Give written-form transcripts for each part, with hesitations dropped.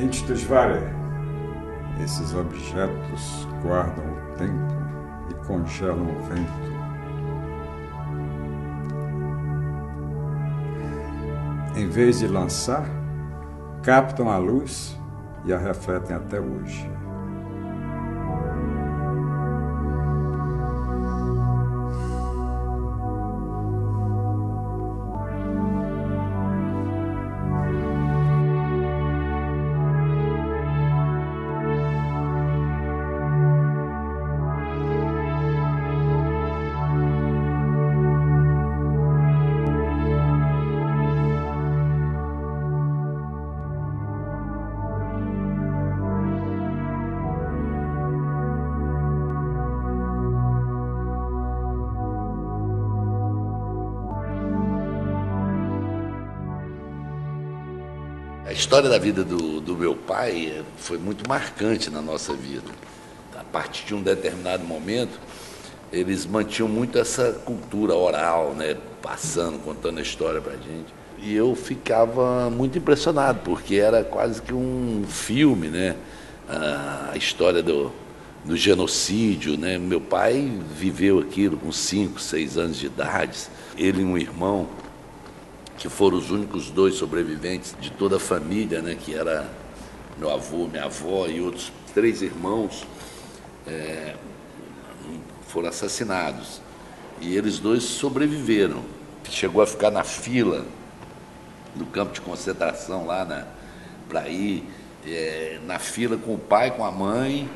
Seguinte dos Varé. Esses objetos guardam o tempo e congelam o vento. Em vez de lançar, captam a luz e a refletem até hoje. A história da vida do meu pai foi muito marcante na nossa vida. A partir de um determinado momento, eles mantinham muito essa cultura oral, né? Passando, contando a história para a gente. E eu ficava muito impressionado, porque era quase que um filme, né? A história do genocídio, né? Meu pai viveu aquilo com 5, 6 anos de idade. Ele e um irmão, que foram os únicos 2 sobreviventes de toda a família, né, que era meu avô, minha avó e outros 3 irmãos, foram assassinados. E eles 2 sobreviveram. Chegou a ficar na fila do campo de concentração lá para ir na fila com o pai, com a mãe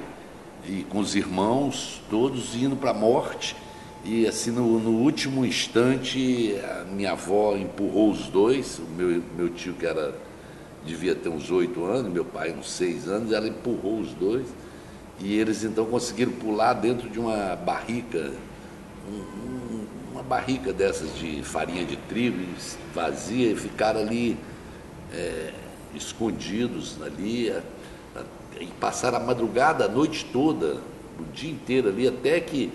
e com os irmãos, todos indo para a morte. E assim, no último instante, a minha avó empurrou os 2, o meu tio que devia ter uns 8 anos, meu pai uns 6 anos, ela empurrou os 2, e eles então conseguiram pular dentro de uma barrica, uma barrica dessas de farinha de trigo, vazia, e ficaram ali escondidos ali, e passaram a madrugada, a noite toda, o dia inteiro ali, até que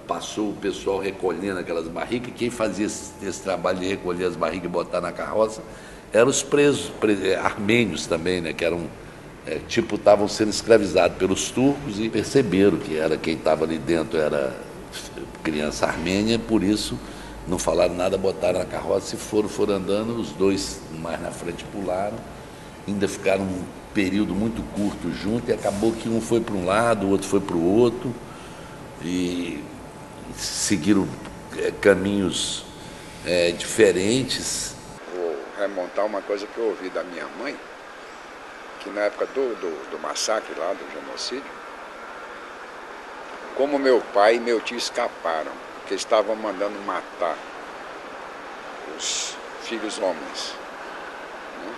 passou o pessoal recolhendo aquelas barricas. Quem fazia esse trabalho de recolher as barricas e botar na carroça eram os presos armênios também, né, que eram estavam sendo escravizados pelos turcos, e perceberam que quem estava ali dentro era criança armênia, por isso não falaram nada, botaram na carroça e foram andando. Os 2 mais na frente pularam, ainda ficaram um período muito curto junto, e acabou que um foi para um lado, o outro foi para o outro, e seguiram caminhos diferentes. Vou remontar uma coisa que eu ouvi da minha mãe, que na época do massacre lá, do genocídio, como meu pai e meu tio escaparam, porque estavam mandando matar os filhos homens, né?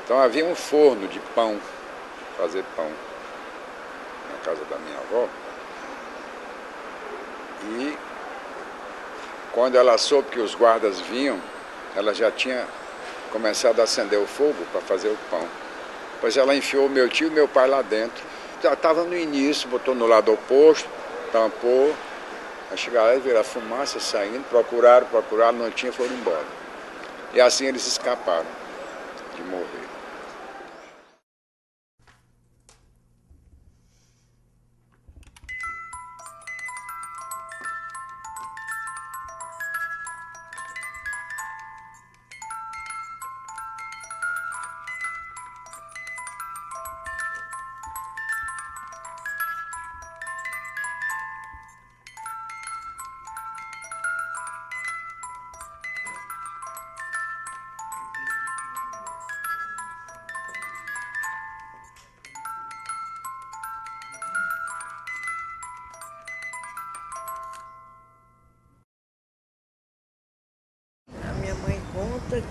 Então havia um forno de pão, fazer pão, na casa da minha avó. E quando ela soube que os guardas vinham, ela já tinha começado a acender o fogo para fazer o pão. Depois ela enfiou meu tio e meu pai lá dentro. Já estava no início, botou no lado oposto, tampou. Aí chegaram lá e viram a fumaça saindo, procuraram, não tinha, foram embora. E assim eles escaparam de morrer.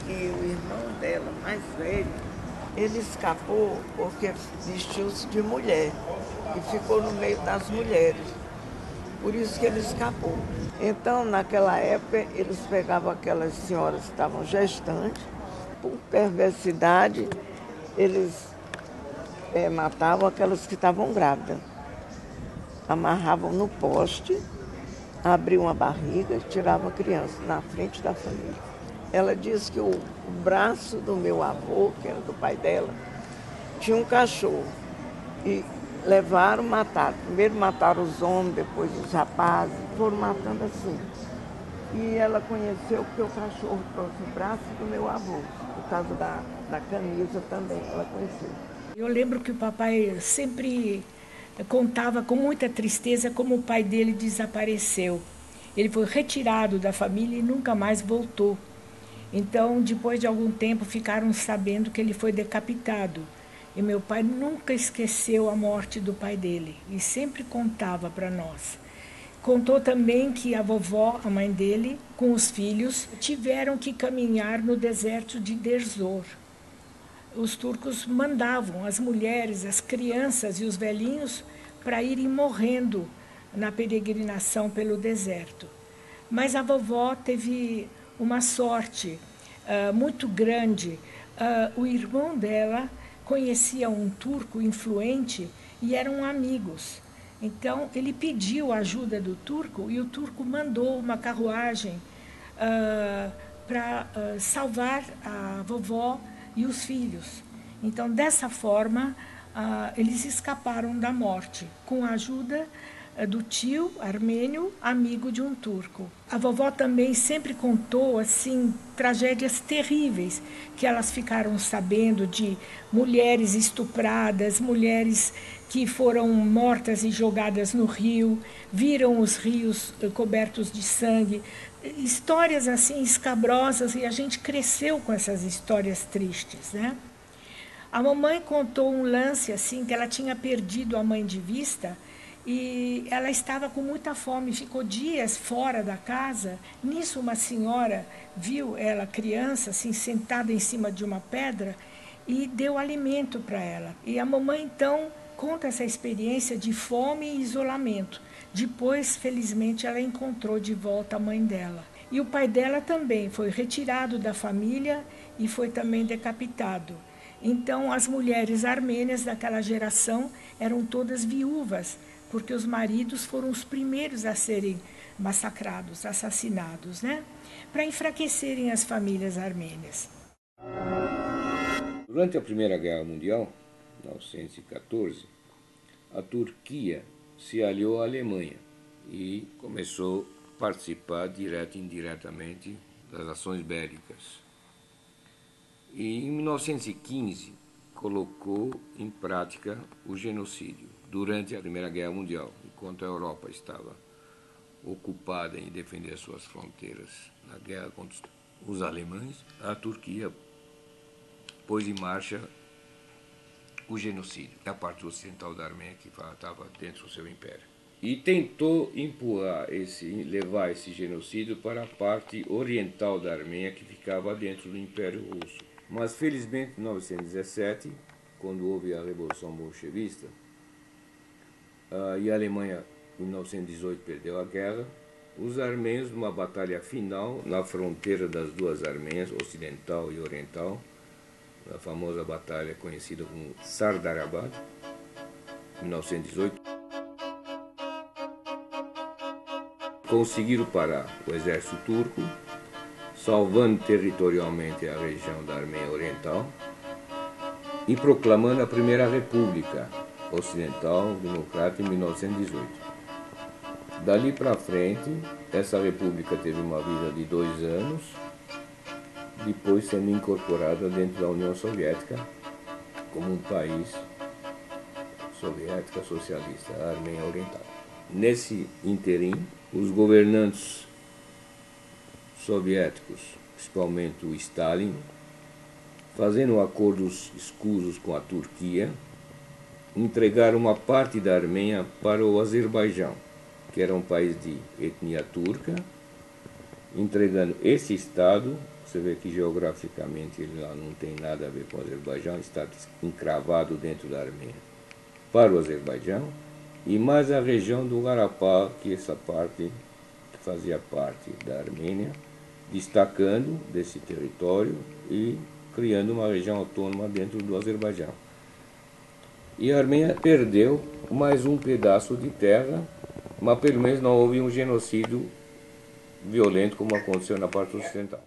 Que o irmão dela, mais velho, ele escapou porque vestiu-se de mulher e ficou no meio das mulheres. Por isso que ele escapou. Então, naquela época, eles pegavam aquelas senhoras que estavam gestantes, por perversidade, eles matavam aquelas que estavam grávidas. Amarravam no poste, abriam uma barriga e tiravam a criança na frente da família. Ela disse que o braço do meu avô, que era do pai dela, tinha um cachorro. E levaram, mataram. Primeiro mataram os homens, depois os rapazes, foram matando assim. E ela conheceu porque o cachorro trouxe o braço do meu avô, por causa da camisa também, ela conheceu. Eu lembro que o papai sempre contava com muita tristeza como o pai dele desapareceu. Ele foi retirado da família e nunca mais voltou. Então, depois de algum tempo, ficaram sabendo que ele foi decapitado. E meu pai nunca esqueceu a morte do pai dele e sempre contava para nós. Contou também que a vovó, a mãe dele, com os filhos, tiveram que caminhar no deserto de Derzor. Os turcos mandavam as mulheres, as crianças e os velhinhos para irem morrendo na peregrinação pelo deserto. Mas a vovó teve uma sorte muito grande. O irmão dela conhecia um turco influente e eram amigos. Então, ele pediu a ajuda do turco e o turco mandou uma carruagem para salvar a vovó e os filhos. Então, dessa forma, eles escaparam da morte, com a ajuda do tio armênio, amigo de um turco. A vovó também sempre contou assim tragédias terríveis que elas ficaram sabendo, de mulheres estupradas, mulheres que foram mortas e jogadas no rio, viram os rios cobertos de sangue, histórias assim escabrosas, e a gente cresceu com essas histórias tristes, né? A mamãe contou um lance assim que ela tinha perdido a mãe de vista e ela estava com muita fome, ficou dias fora da casa. Nisso uma senhora viu ela, criança, assim, sentada em cima de uma pedra e deu alimento para ela. E a mamãe então conta essa experiência de fome e isolamento. Depois, felizmente, ela encontrou de volta a mãe dela. E o pai dela também foi retirado da família e foi também decapitado. Então, as mulheres armênias daquela geração eram todas viúvas, porque os maridos foram os primeiros a serem massacrados, assassinados, né? Para enfraquecerem as famílias armênias. Durante a Primeira Guerra Mundial, 1914, a Turquia se aliou à Alemanha e começou a participar direta e indiretamente das ações bélicas. E em 1915 colocou em prática o genocídio durante a Primeira Guerra Mundial, enquanto a Europa estava ocupada em defender suas fronteiras na guerra contra os alemães. A Turquia pôs em marcha o genocídio da parte ocidental da Armênia, que estava dentro do seu império, e tentou levar esse genocídio para a parte oriental da Armênia, que ficava dentro do Império Russo. Mas, felizmente, em 1917, quando houve a Revolução Bolchevista, e a Alemanha, em 1918, perdeu a guerra, os armênios, numa batalha final, na fronteira das duas Armênias, ocidental e oriental, a famosa batalha conhecida como Sardarabad, em 1918, conseguiram parar o exército turco, salvando territorialmente a região da Armênia Oriental e proclamando a Primeira República Ocidental Democrática em 1918. Dali para frente, essa república teve uma vida de 2 anos, depois sendo incorporada dentro da União Soviética como um país soviético socialista, a Armênia Oriental. Nesse interim, os governantes soviéticos, principalmente o Stalin, fazendo acordos escusos com a Turquia, entregaram uma parte da Armênia para o Azerbaijão, que era um país de etnia turca, entregando esse estado. Você vê que geograficamente ele lá não tem nada a ver com o Azerbaijão, está encravado dentro da Armênia, para o Azerbaijão, e mais a região do Garapá, que essa parte que fazia parte da Armênia, destacando desse território e criando uma região autônoma dentro do Azerbaijão. E a Armênia perdeu mais um pedaço de terra, mas pelo menos não houve um genocídio violento como aconteceu na parte ocidental.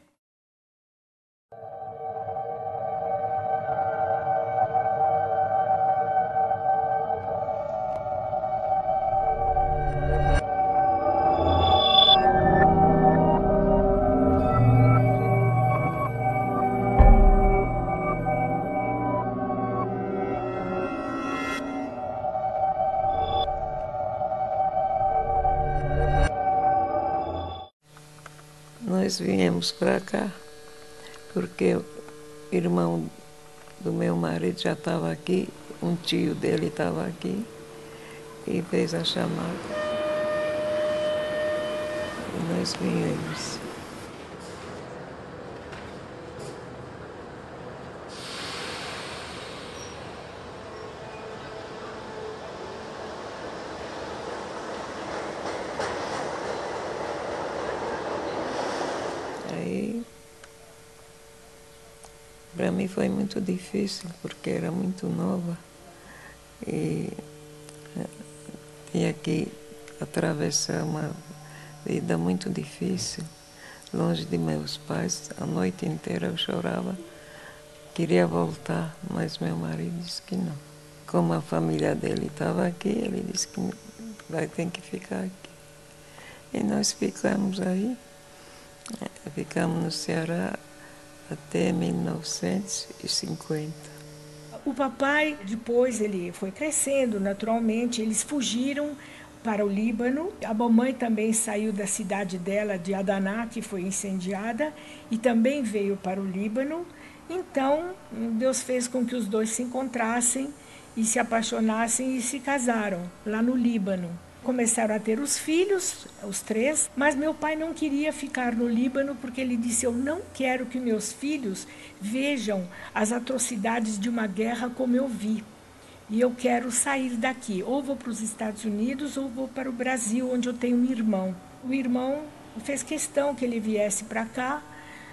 nós viemos para cá, porque o irmão do meu marido já estava aqui, um tio dele estava aqui, e fez a chamada. E nós viemos. Aí, para mim foi muito difícil, porque era muito nova e tinha que atravessar uma vida muito difícil, longe de meus pais. A noite inteira eu chorava, queria voltar, mas meu marido disse que não. Como a família dele estava aqui, ele disse que vai ter que ficar aqui. E nós ficamos aí. Ficamos no Ceará até 1950. O papai, depois, ele foi crescendo naturalmente, eles fugiram para o Líbano. A mamãe também saiu da cidade dela, de Adaná, que foi incendiada, e também veio para o Líbano. Então, Deus fez com que os dois se encontrassem e se apaixonassem e se casaram lá no Líbano. Começaram a ter os filhos, os 3, mas meu pai não queria ficar no Líbano porque ele disse: eu não quero que meus filhos vejam as atrocidades de uma guerra como eu vi. E eu quero sair daqui, ou vou para os Estados Unidos ou vou para o Brasil, onde eu tenho um irmão. O irmão fez questão que ele viesse para cá,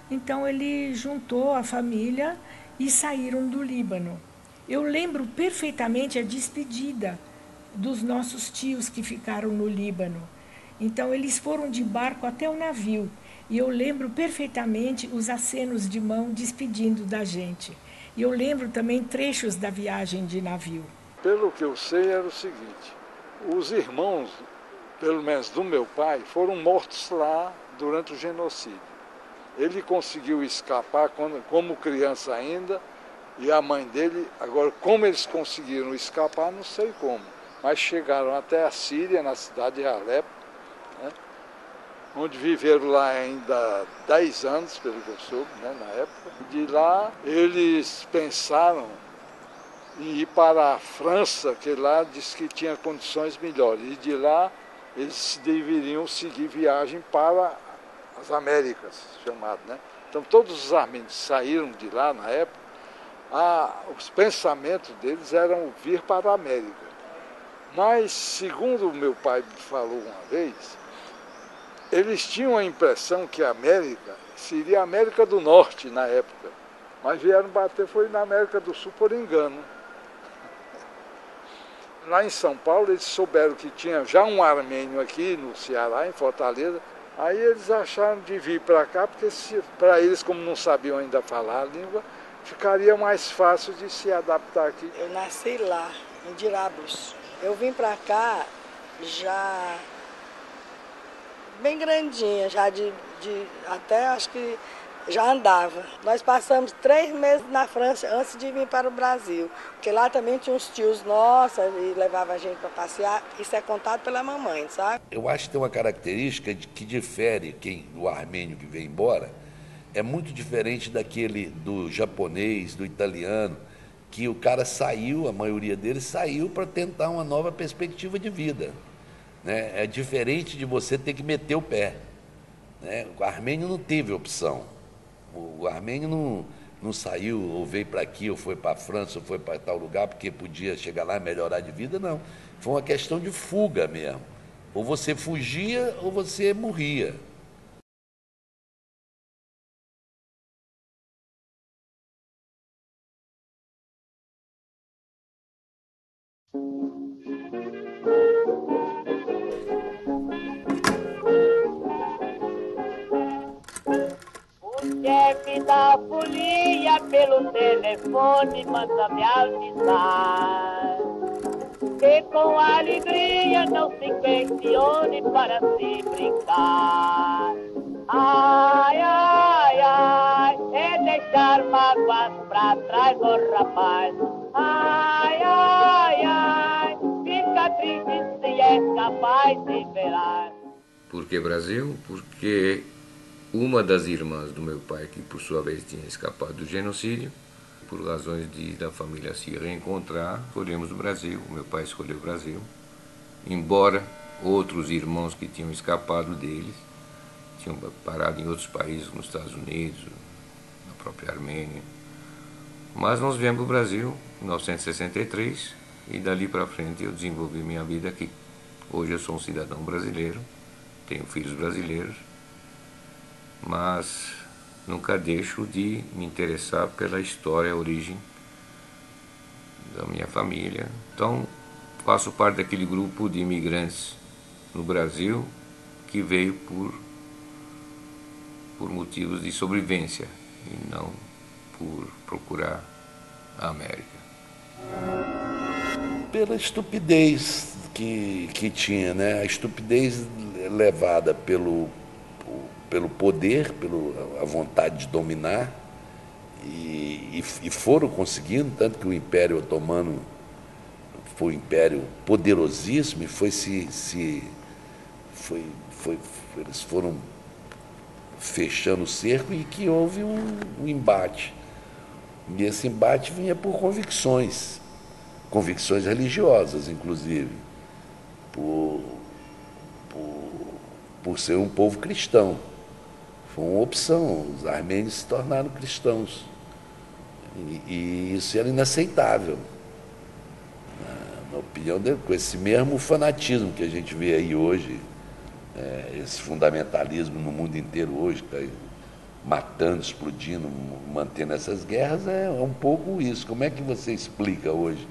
então ele juntou a família e saíram do Líbano. Eu lembro perfeitamente a despedida dos nossos tios que ficaram no Líbano. Então, eles foram de barco até o navio. E eu lembro perfeitamente os acenos de mão despedindo da gente. E eu lembro também trechos da viagem de navio. Pelo que eu sei, era o seguinte: os irmãos, pelo menos do meu pai, foram mortos lá durante o genocídio. Ele conseguiu escapar como criança ainda, e a mãe dele, agora, como eles conseguiram escapar, não sei como. Mas chegaram até a Síria, na cidade de Alepo, né, onde viveram lá ainda 10 anos, pelo que eu soube, né, na época. De lá, eles pensaram em ir para a França, que lá disse que tinha condições melhores. E de lá, eles deveriam seguir viagem para as Américas, chamado, né? Então, todos os armênios saíram de lá, na época. Os pensamentos deles eram vir para a América. Mas, segundo meu pai me falou uma vez, eles tinham a impressão que a América seria a América do Norte na época, mas vieram bater foi na América do Sul por engano. Lá em São Paulo eles souberam que tinha já um armênio aqui no Ceará, em Fortaleza, aí eles acharam de vir para cá, porque para eles, como não sabiam ainda falar a língua, ficaria mais fácil de se adaptar aqui. Eu nasci lá, em Dirabos. Eu vim para cá já bem grandinha, já até acho que já andava. Nós passamos 3 meses na França antes de vir para o Brasil, porque lá também tinha uns tios nossos e levava a gente para passear. Isso é contado pela mamãe, sabe? Eu acho que tem uma característica que difere do armênio que vem embora, é muito diferente daquele do japonês, do italiano, que o cara saiu, a maioria deles saiu para tentar uma nova perspectiva de vida, né? É diferente de você ter que meter o pé, né? O armênio não teve opção. O armênio não saiu ou veio para aqui, ou foi para a França, ou foi para tal lugar, porque podia chegar lá e melhorar de vida, não. Foi uma questão de fuga mesmo. Ou você fugia ou você morria. Chefe da folia pelo telefone manda me avisar que com alegria não se questione para se brincar. Ai, ai, ai, é deixar mágoas pra trás, oh rapaz. Ai, ai, ai, fica triste se é capaz de velar. Por que Brasil? Porque uma das irmãs do meu pai, que por sua vez tinha escapado do genocídio, por razões da família se reencontrar, escolhemos o Brasil. O meu pai escolheu o Brasil, embora outros irmãos que tinham escapado deles tinham parado em outros países, nos Estados Unidos, na própria Armênia. Mas nós viemos para o Brasil em 1963 e dali para frente eu desenvolvi minha vida aqui. Hoje eu sou um cidadão brasileiro, tenho filhos brasileiros, mas nunca deixo de me interessar pela história, a origem da minha família. Então, faço parte daquele grupo de imigrantes no Brasil que veio por motivos de sobrevivência e não por procurar a América. Pela estupidez que tinha, né? A estupidez levada pelo poder, pela vontade de dominar, e foram conseguindo, tanto que o Império Otomano foi um império poderosíssimo e eles foram fechando o cerco e que houve um embate. E esse embate vinha por convicções religiosas, inclusive, por ser um povo cristão. Foi uma opção, os armênios se tornaram cristãos. E isso era inaceitável, na opinião dele, com esse mesmo fanatismo que a gente vê aí hoje, esse fundamentalismo no mundo inteiro hoje, que está matando, explodindo, mantendo essas guerras, é um pouco isso. Como é que você explica hoje,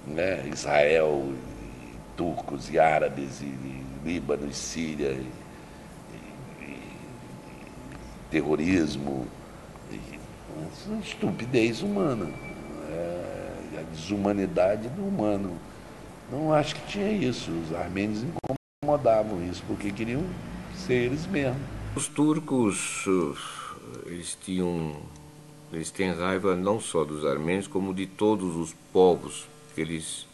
né, Israel, e turcos e árabes, e Líbano e Síria, e terrorismo, essa estupidez humana, a desumanidade do humano. Não acho que tinha isso. Os armênios incomodavam isso, porque queriam ser eles mesmos. Os turcos, eles têm raiva não só dos armênios, como de todos os povos que eles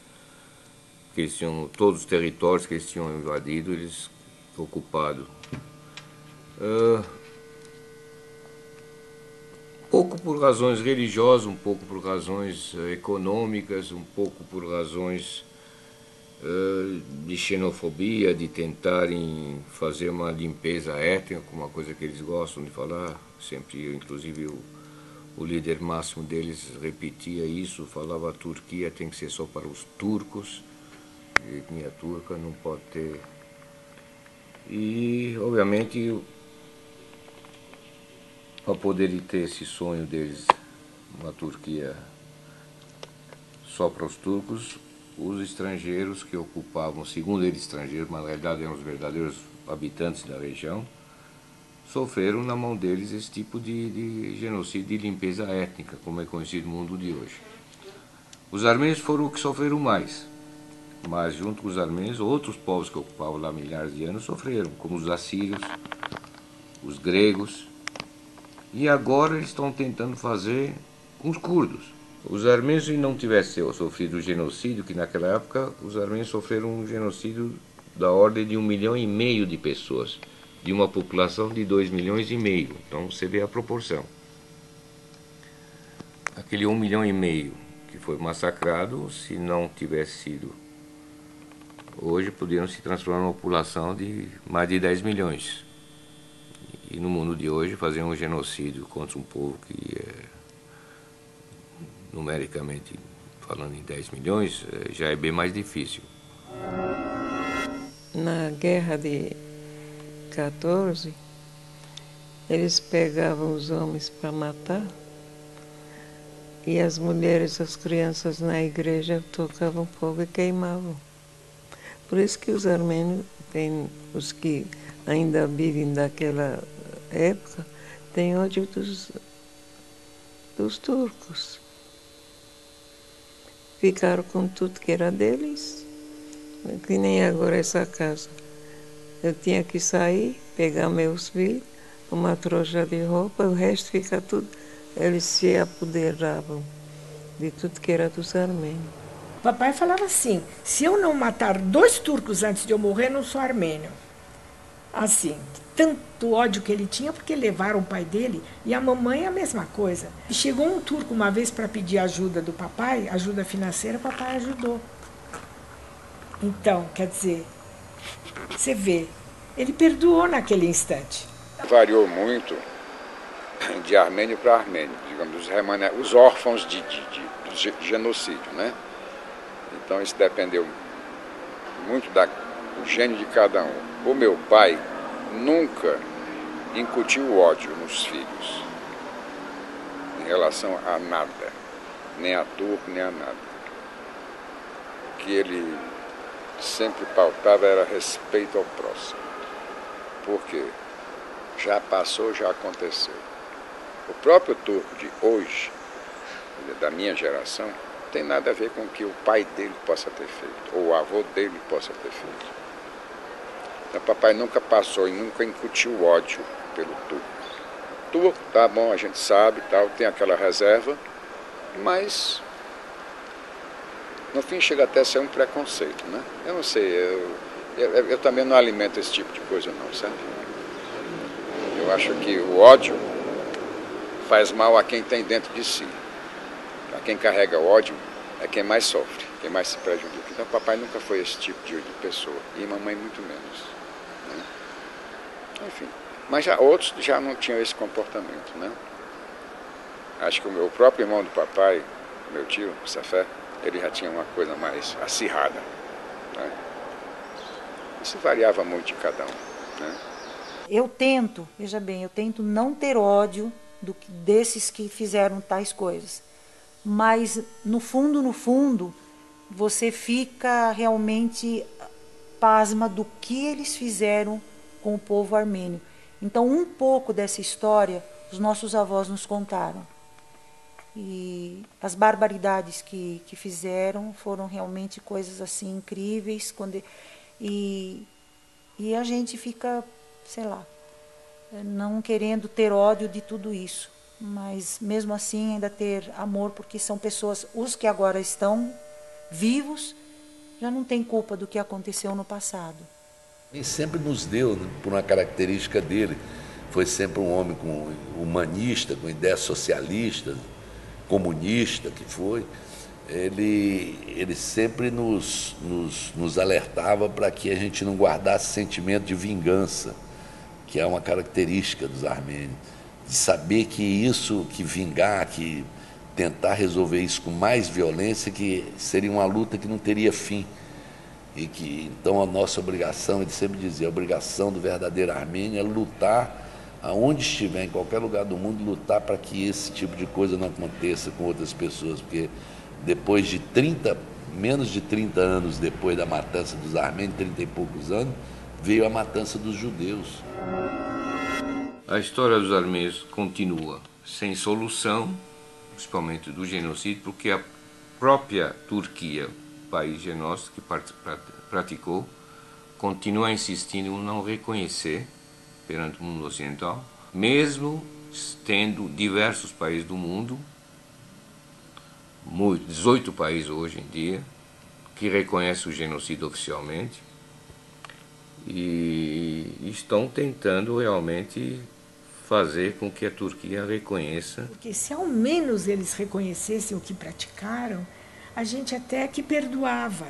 tinham, todos os territórios que eles tinham invadido, eles ocupado. Um pouco por razões religiosas, um pouco por razões econômicas, um pouco por razões de xenofobia, de tentarem fazer uma limpeza étnica, uma coisa que eles gostam de falar. Sempre, inclusive, o líder máximo deles repetia isso, falava: a Turquia tem que ser só para os turcos, a etnia turca não pode ter. E, obviamente, para poderem ter esse sonho deles, uma Turquia só para os turcos, os estrangeiros que ocupavam, segundo eles estrangeiros, mas na realidade eram os verdadeiros habitantes da região, sofreram na mão deles esse tipo de genocídio, de limpeza étnica, como é conhecido no mundo de hoje. Os armênios foram os que sofreram mais, mas junto com os armênios, outros povos que ocupavam lá milhares de anos sofreram, como os assírios, os gregos, e agora eles estão tentando fazer com os curdos. Os armênios, se não tivessem sofrido o genocídio, que naquela época os armênios sofreram um genocídio da ordem de 1,5 milhão de pessoas, de uma população de 2,5 milhões. Então você vê a proporção. Aquele 1,5 milhão que foi massacrado, se não tivesse sido, hoje poderiam se transformar numa população de mais de 10 milhões. E no mundo de hoje, fazer um genocídio contra um povo que numericamente falando em 10 milhões, já é bem mais difícil. Na guerra de 14, eles pegavam os homens para matar e as mulheres, as crianças na igreja tocavam fogo e queimavam. Por isso que os armênios, os que ainda vivem daquela época, têm ódio dos turcos. Ficaram com tudo que era deles, que nem agora essa casa. Eu tinha que sair, pegar meus filhos, uma trouxa de roupa, o resto fica tudo. Eles se apoderavam de tudo que era dos armênios. Papai falava assim: se eu não matar 2 turcos antes de eu morrer, não sou armênio. Assim, tanto ódio que ele tinha porque levaram o pai dele e a mamãe a mesma coisa. E chegou um turco uma vez para pedir ajuda do papai, ajuda financeira, o papai ajudou. Então, quer dizer, você vê, ele perdoou naquele instante. Variou muito de armênio para armênio, digamos, os órfãos do genocídio, né? Então isso dependeu muito do gênio de cada um. O meu pai nunca incutiu ódio nos filhos, em relação a nada, nem a turco, nem a nada. O que ele sempre pautava era respeito ao próximo. Por quê? Já passou, já aconteceu. O próprio turco de hoje, da minha geração, não tem nada a ver com o que o pai dele possa ter feito, ou o avô dele possa ter feito. Então, papai nunca passou e nunca incutiu ódio pelo turco. Turco, tá bom, a gente sabe, tal, tem aquela reserva, mas no fim chega até a ser um preconceito, né? Eu não sei, eu também não alimento esse tipo de coisa não, sabe? Eu acho que o ódio faz mal a quem tem dentro de si. A quem carrega o ódio é quem mais sofre, quem mais se prejudica. Então papai nunca foi esse tipo de pessoa, e mamãe muito menos. Né? Enfim, mas outros já não tinham esse comportamento, né? Acho que o próprio irmão do papai, meu tio, o Safé, ele já tinha uma coisa mais acirrada. Né? Isso variava muito de cada um. Né? Eu tento, veja bem, eu tento não ter ódio desses que fizeram tais coisas. Mas, no fundo, você fica realmente pasma do que eles fizeram com o povo armênio. Então, um pouco dessa história, os nossos avós nos contaram. E as barbaridades que fizeram foram realmente coisas assim incríveis. E a gente fica, sei lá, não querendo ter ódio de tudo isso, mas mesmo assim ainda ter amor, porque são pessoas, os que agora estão vivos, já não tem culpa do que aconteceu no passado. E sempre nos deu, né, por uma característica dele, foi sempre um homem humanista, com ideias socialistas, comunista que foi. Ele sempre nos alertava para que a gente não guardasse sentimento de vingança, que é uma característica dos armênios, de saber que isso, que vingar, que tentar resolver isso com mais violência, que seria uma luta que não teria fim. E que, então, a nossa obrigação, ele sempre dizia, a obrigação do verdadeiro armênio é lutar, aonde estiver, em qualquer lugar do mundo, lutar para que esse tipo de coisa não aconteça com outras pessoas, porque depois de menos de 30 anos depois da matança dos armênios, 30 e poucos anos, veio a matança dos judeus. A história dos armênios continua sem solução, principalmente do genocídio, porque a própria Turquia, país genocida que praticou, continua insistindo em não reconhecer perante o mundo ocidental, mesmo tendo diversos países do mundo, 18 países hoje em dia, que reconhecem o genocídio oficialmente e estão tentando realmente fazer com que a Turquia reconheça. Porque se ao menos eles reconhecessem o que praticaram, a gente até que perdoava.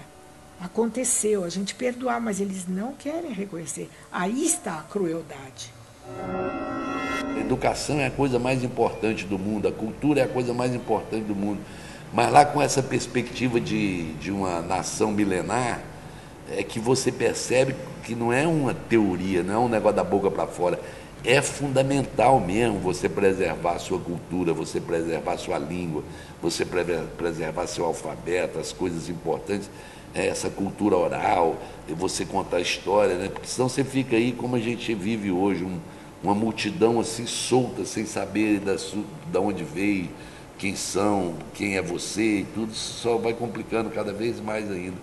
Aconteceu, a gente perdoar, mas eles não querem reconhecer. Aí está a crueldade. A educação é a coisa mais importante do mundo, a cultura é a coisa mais importante do mundo. Mas lá com essa perspectiva de uma nação milenar, é que você percebe que não é uma teoria, não é um negócio da boca para fora. É fundamental mesmo você preservar a sua cultura, você preservar a sua língua, você preservar seu alfabeto, as coisas importantes, essa cultura oral, você contar a história, né? Porque senão você fica aí como a gente vive hoje, uma multidão assim solta, sem saber de onde veio, quem são, quem é você, e tudo isso só vai complicando cada vez mais ainda.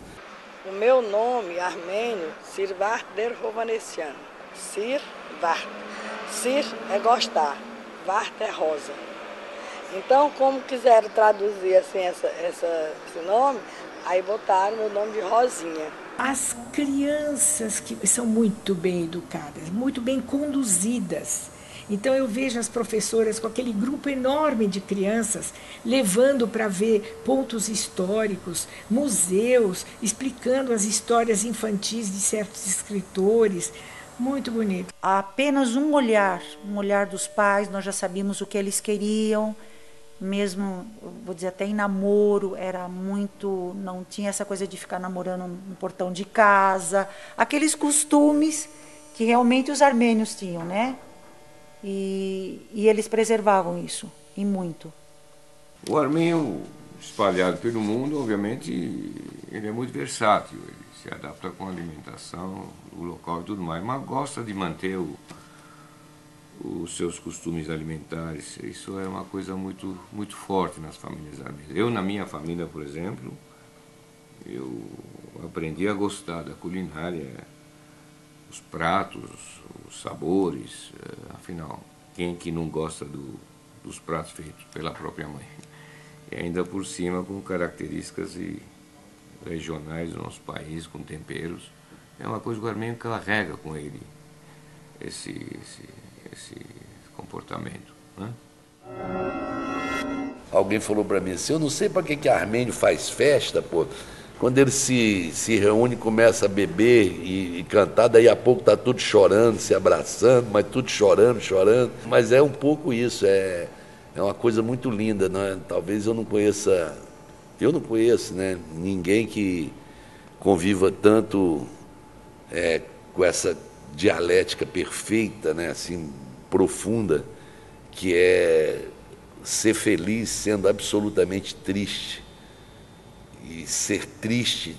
O meu nome armênio, Sirvart der Hovanesyan. Sirvart. Sir é gostar, Vart é rosa. Então, como quiseram traduzir assim esse nome, aí botaram meu nome de Rosinha. as crianças que são muito bem educadas, muito bem conduzidas. Então eu vejo as professoras com aquele grupo enorme de crianças levando para ver pontos históricos, museus, explicando as histórias infantis de certos escritores. Muito bonito. Apenas um olhar dos pais, nós já sabíamos o que eles queriam, mesmo, vou dizer, até em namoro, era muito, não tinha essa coisa de ficar namorando no portão de casa, aqueles costumes que realmente os armênios tinham, né? E eles preservavam isso, e muito. O armênio, espalhado pelo mundo, obviamente, ele é muito versátil, ele se adapta com a alimentação, o local e tudo mais, mas gosta de manter os seus costumes alimentares. Isso é uma coisa muito, muito forte nas famílias armênias. Eu, na minha família, por exemplo, eu aprendi a gostar da culinária, os pratos, os sabores, afinal, quem que não gosta dos pratos feitos pela própria mãe? E ainda por cima com características regionais do nosso país, com temperos. É uma coisa que o armênio carrega com ele, esse comportamento, né? Alguém falou para mim assim, eu não sei para que armênio faz festa, pô. Quando ele se reúne, começa a beber e cantar, daí a pouco tá tudo chorando, se abraçando, mas tudo chorando. Mas é um pouco isso, é uma coisa muito linda, né? Talvez eu não conheço, né, ninguém que conviva tanto com essa dialética perfeita, né, assim, profunda, que é ser feliz sendo absolutamente triste e ser triste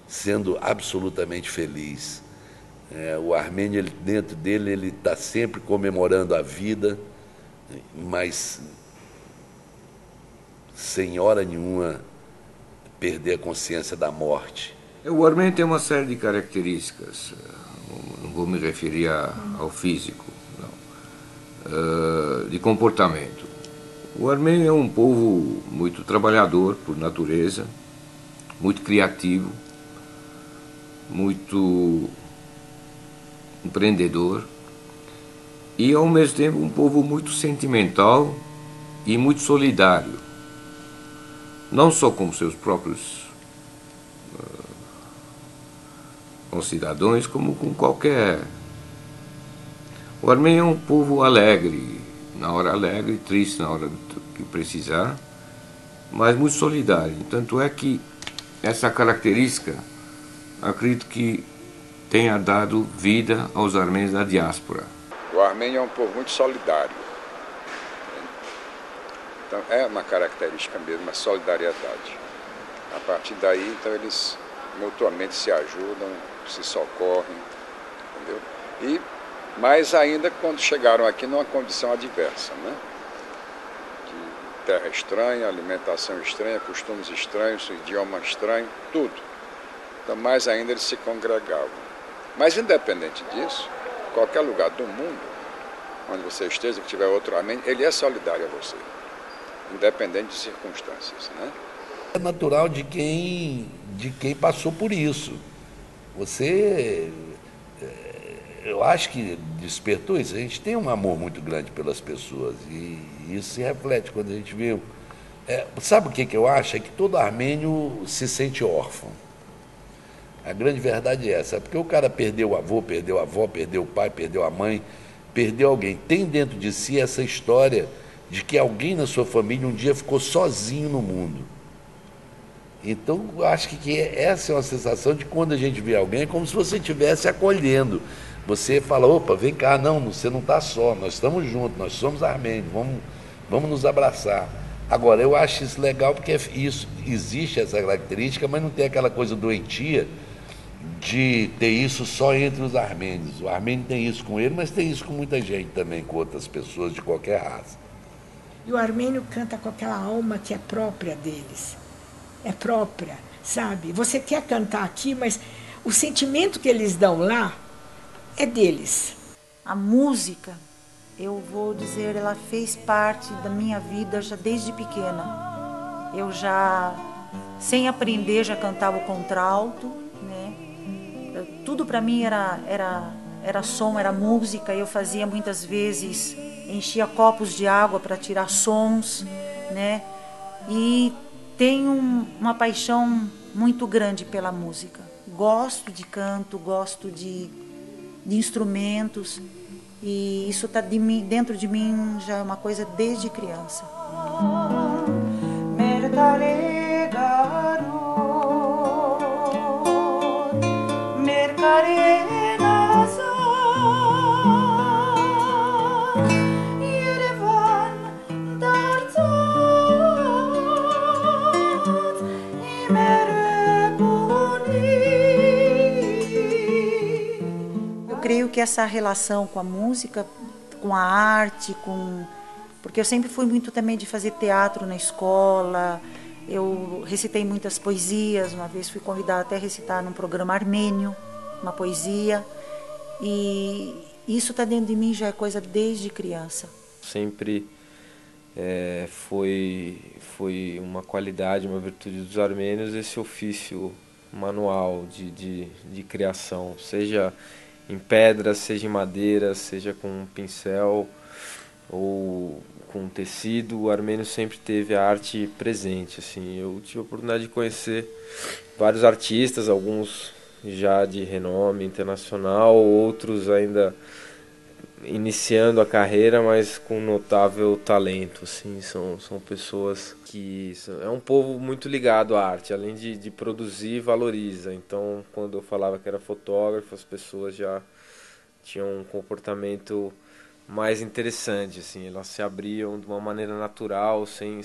sendo absolutamente feliz. O armênio, dentro dele, ele está sempre comemorando a vida, mas sem hora nenhuma perder a consciência da morte. O armênio tem uma série de características, não vou me referir ao físico, não, de comportamento. O armênio é um povo muito trabalhador por natureza, muito criativo, muito empreendedor e, ao mesmo tempo, um povo muito sentimental e muito solidário, não só com seus próprios concidadãos, como com qualquer... O armênio é um povo alegre, na hora alegre, triste na hora que precisar, mas muito solidário. Tanto é que essa característica, acredito que tenha dado vida aos armênios da diáspora. O armênio é um povo muito solidário. Então, é uma característica mesmo, a solidariedade. A partir daí, então, eles mutuamente se ajudam, se socorrem, entendeu? E mais ainda quando chegaram aqui numa condição adversa, né? De terra estranha, alimentação estranha, costumes estranhos, idioma estranho, tudo. Então, mais ainda eles se congregavam. Mas, independente disso, qualquer lugar do mundo, onde você esteja, que tiver outro armênio, ele é solidário a você, independente de circunstâncias, né? É natural de quem passou por isso. Você, eu acho que despertou isso. A gente tem um amor muito grande pelas pessoas e isso se reflete quando a gente vê. Sabe o que eu acho? É que todo armênio se sente órfão. A grande verdade é essa, porque o cara perdeu o avô, perdeu a avó, perdeu o pai, perdeu a mãe, perdeu alguém. Tem dentro de si essa história de que alguém na sua família um dia ficou sozinho no mundo. Então, acho que essa é uma sensação de quando a gente vê alguém, é como se você estivesse acolhendo. Você fala, opa, vem cá, não, você não está só, nós estamos juntos, nós somos armênios, vamos nos abraçar. Agora, eu acho isso legal porque existe essa característica, mas não tem aquela coisa doentia de ter isso só entre os armênios. O armênio tem isso com ele, mas tem isso com muita gente também, com outras pessoas de qualquer raça. E o armênio canta com aquela alma que é própria deles. É própria, sabe? Você quer cantar aqui, mas o sentimento que eles dão lá é deles. A música, eu vou dizer, ela fez parte da minha vida já desde pequena. Eu já sem aprender já cantava o contralto, né? Tudo para mim era som, era música. Eu fazia muitas vezes, enchia copos de água para tirar sons, né? E tenho uma paixão muito grande pela música. Gosto de canto, gosto de instrumentos, e isso está dentro de mim já é uma coisa desde criança. Eu creio que essa relação com a música, com a arte, porque eu sempre fui muito também de fazer teatro na escola, eu recitei muitas poesias, uma vez fui convidada até a recitar num programa armênio, uma poesia, e isso está dentro de mim, já é coisa desde criança. Sempre foi uma qualidade, uma virtude dos armênios, esse ofício manual de criação, seja em pedra, seja em madeira, seja com um pincel ou com tecido. O armênio sempre teve a arte presente. Assim, eu tive a oportunidade de conhecer vários artistas, alguns já de renome internacional, outros ainda iniciando a carreira, mas com notável talento. Assim, são pessoas que... É um povo muito ligado à arte, além de produzir, valoriza. Então, quando eu falava que era fotógrafo, as pessoas já tinham um comportamento mais interessante, assim, elas se abriam de uma maneira natural, sem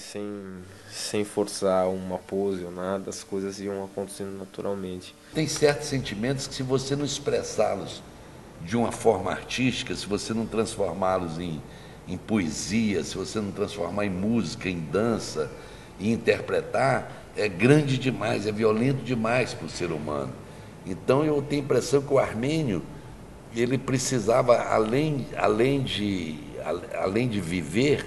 forçar uma pose ou nada, as coisas iam acontecendo naturalmente. Tem certos sentimentos que, se você não expressá-los de uma forma artística, se você não transformá-los em poesia, se você não transformar em música, em dança, e interpretar, é grande demais, é violento demais para o ser humano. Então eu tenho a impressão que o armênio, ele precisava, além de viver,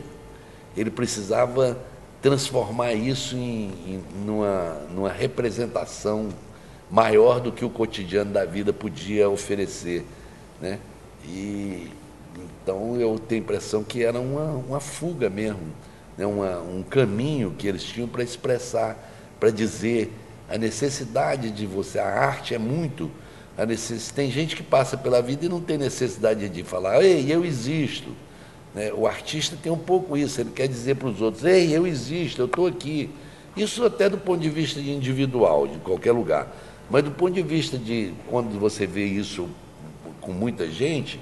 ele precisava transformar isso numa representação maior do que o cotidiano da vida podia oferecer, né? E então eu tenho a impressão que era uma fuga mesmo, né? Um caminho que eles tinham para expressar, para dizer a necessidade de você. A arte é muito a necessidade. Tem gente que passa pela vida e não tem necessidade de falar: ei, eu existo, né? O artista tem um pouco isso, ele quer dizer para os outros: ei, eu existo, eu estou aqui. Isso até do ponto de vista de individual, de qualquer lugar. Mas do ponto de vista de quando você vê isso com muita gente,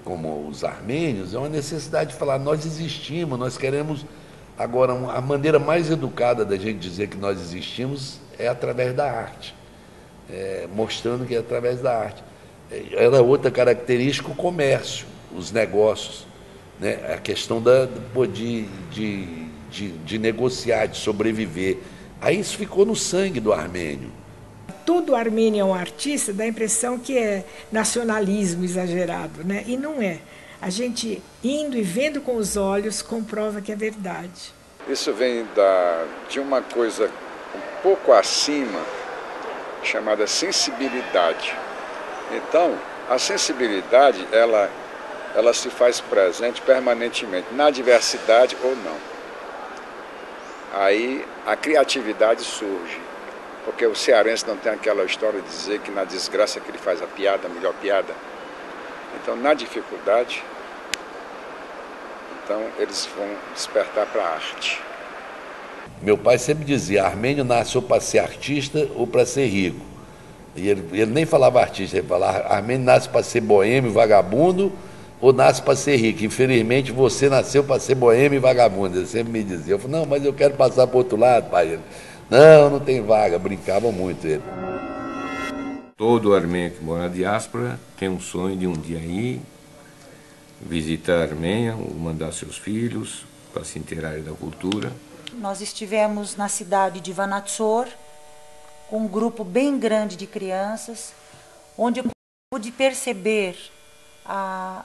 como os armênios, é uma necessidade de falar: nós existimos, nós queremos. Agora, a maneira mais educada da gente dizer que nós existimos é através da arte, mostrando que é através da arte. Era outra característica o comércio, os negócios, né? A questão de negociar, de sobreviver. Aí isso ficou no sangue do armênio. Todo armênio é um artista, dá a impressão que é nacionalismo exagerado, né? E não é. A gente, indo e vendo com os olhos, comprova que é verdade. Isso vem de uma coisa um pouco acima, chamada sensibilidade. Então, a sensibilidade, ela se faz presente permanentemente, na diversidade ou não. Aí a criatividade surge. Porque o cearense não tem aquela história de dizer que na desgraça que ele faz a piada, a melhor piada. Então, na dificuldade, então eles vão despertar para a arte. Meu pai sempre dizia: armênio nasceu para ser artista ou para ser rico. E ele nem falava artista, ele falava: armênio nasce para ser boêmio, vagabundo, ou nasce para ser rico. Infelizmente, você nasceu para ser boêmio e vagabundo. Ele sempre me dizia. Eu falei: não, mas eu quero passar para o outro lado, pai. Não tem vaga, brincavam muito ele. Todo armênio que mora na diáspora tem um sonho de um dia ir visitar a Armênia ou mandar seus filhos para se inteirarem da cultura. Nós estivemos na cidade de Vanatsor, com um grupo bem grande de crianças, onde eu pude perceber a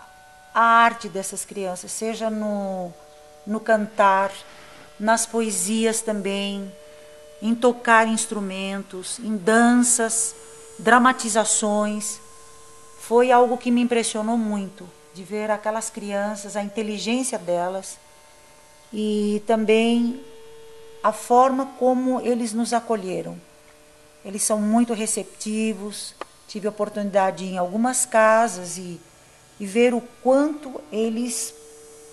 arte dessas crianças, seja no cantar, nas poesias também, em tocar instrumentos, em danças, dramatizações. Foi algo que me impressionou muito, de ver aquelas crianças, a inteligência delas e também a forma como eles nos acolheram. Eles são muito receptivos. Tive a oportunidade de ir em algumas casas e ver o quanto eles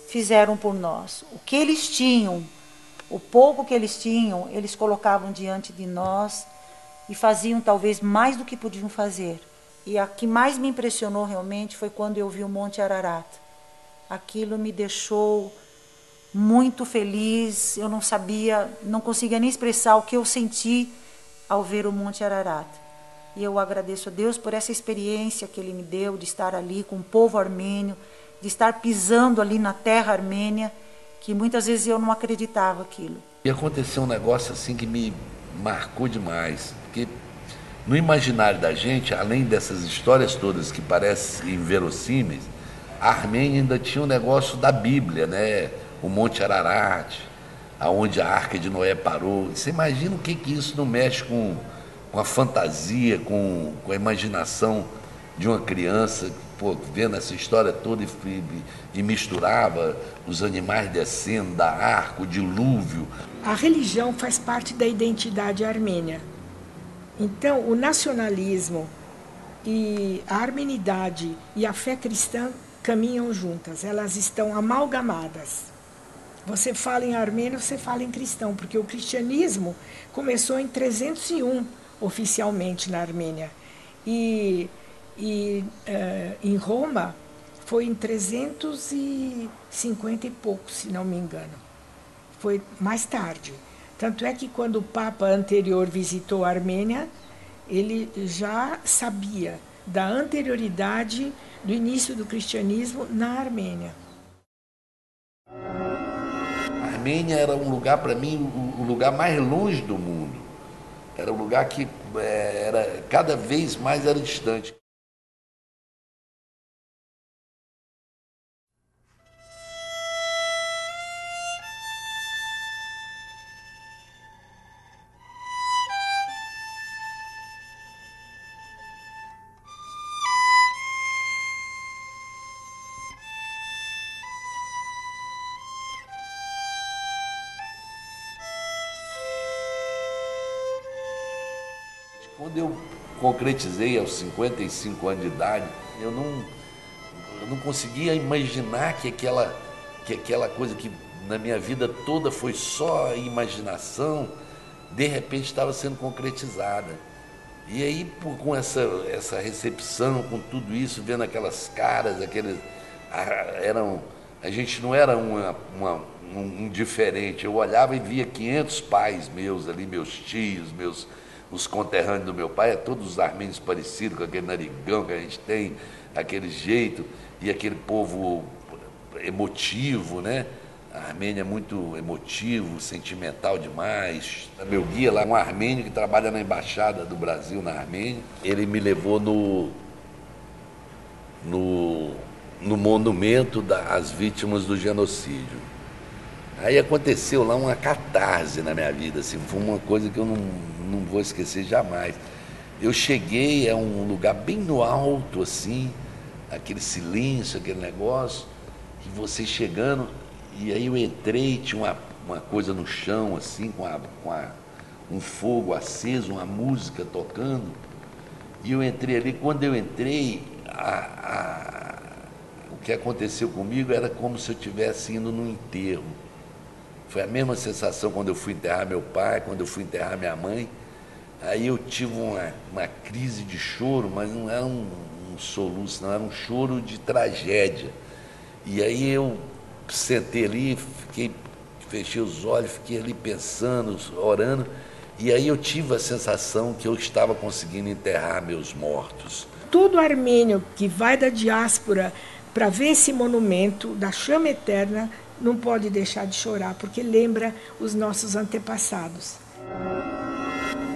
fizeram por nós. O que eles tinham, o pouco que eles tinham, eles colocavam diante de nós e faziam talvez mais do que podiam fazer. E a que mais me impressionou realmente foi quando eu vi o Monte Ararat. Aquilo me deixou muito feliz. Eu não sabia, não conseguia nem expressar o que eu senti ao ver o Monte Ararat. E eu agradeço a Deus por essa experiência que Ele me deu de estar ali com o povo armênio, de estar pisando ali na terra armênia, que muitas vezes eu não acreditava aquilo. E aconteceu um negócio assim que me marcou demais, porque no imaginário da gente, além dessas histórias todas que parecem inverossímeis, a Armênia ainda tinha um negócio da Bíblia, né? O Monte Ararat, aonde a Arca de Noé parou. Você imagina o que isso não mexe com a fantasia, com a imaginação de uma criança, pô, vendo essa história toda e misturava os animais descendo da arca, o dilúvio. A religião faz parte da identidade armênia. Então, o nacionalismo e a armenidade e a fé cristã caminham juntas, elas estão amalgamadas. Você fala em armênio, você fala em cristão, porque o cristianismo começou em 301, oficialmente, na Armênia. E em Roma foi em 350 e pouco, se não me engano. Foi mais tarde. Tanto é que quando o Papa anterior visitou a Armênia, ele já sabia da anterioridade do início do cristianismo na Armênia. A Armênia era um lugar, para mim, o lugar mais longe do mundo. Era um lugar que era cada vez mais era distante. Quando eu concretizei aos 55 anos de idade, eu não conseguia imaginar que aquela coisa que na minha vida toda foi só imaginação, de repente estava sendo concretizada. E aí, com essa recepção, com tudo isso, vendo aquelas caras, a gente não era um diferente. Eu olhava e via 500 pais meus ali, meus tios, os conterrâneos do meu pai, todos os armênios parecidos com aquele narigão que a gente tem, aquele jeito, e aquele povo emotivo, né? A Armênia é muito emotivo, sentimental demais. Meu guia lá, um armênio que trabalha na Embaixada do Brasil na Armênia, ele me levou no monumento às vítimas do genocídio. Aí aconteceu lá uma catarse na minha vida, assim, foi uma coisa que eu não vou esquecer jamais. Eu cheguei a um lugar bem no alto, assim, aquele silêncio, aquele negócio, e você chegando, e aí eu entrei, tinha uma coisa no chão, assim, com um fogo aceso, uma música tocando, e eu entrei ali. Quando eu entrei, o que aconteceu comigo era como se eu estivesse indo num enterro. Foi a mesma sensação quando eu fui enterrar meu pai, quando eu fui enterrar minha mãe. Aí eu tive uma crise de choro, mas não era um soluço, não, era um choro de tragédia. E aí eu sentei ali, fechei os olhos, fiquei ali pensando, orando, e aí eu tive a sensação que eu estava conseguindo enterrar meus mortos. Todo armênio que vai da diáspora para ver esse monumento da chama eterna não pode deixar de chorar, porque lembra os nossos antepassados.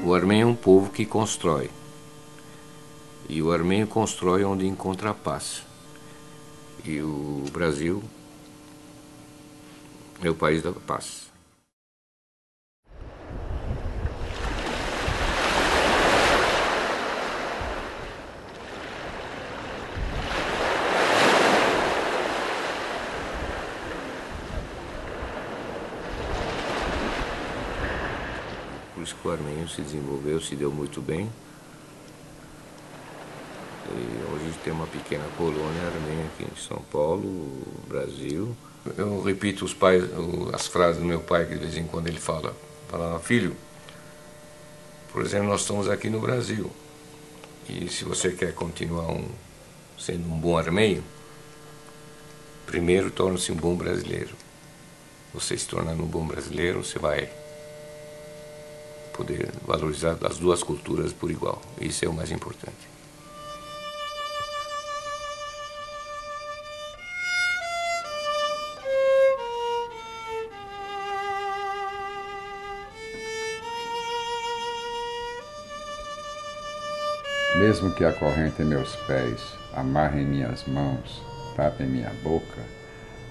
O armênio é um povo que constrói. E o armênio constrói onde encontra a paz. E o Brasil é o país da paz. por isso que o armênio se desenvolveu, se deu muito bem. E hoje tem uma pequena colônia armênia aqui em São Paulo, Brasil. Eu repito as frases do meu pai, que de vez em quando ele fala, filho, por exemplo, nós estamos aqui no Brasil, e se você quer continuar sendo um bom armênio, primeiro torne-se um bom brasileiro. Você se tornando um bom brasileiro, você vai poder valorizar as duas culturas por igual. Isso é o mais importante. Mesmo que acorrentem meus pés, amarrem minhas mãos, tapem minha boca,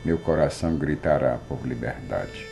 meu coração gritará por liberdade.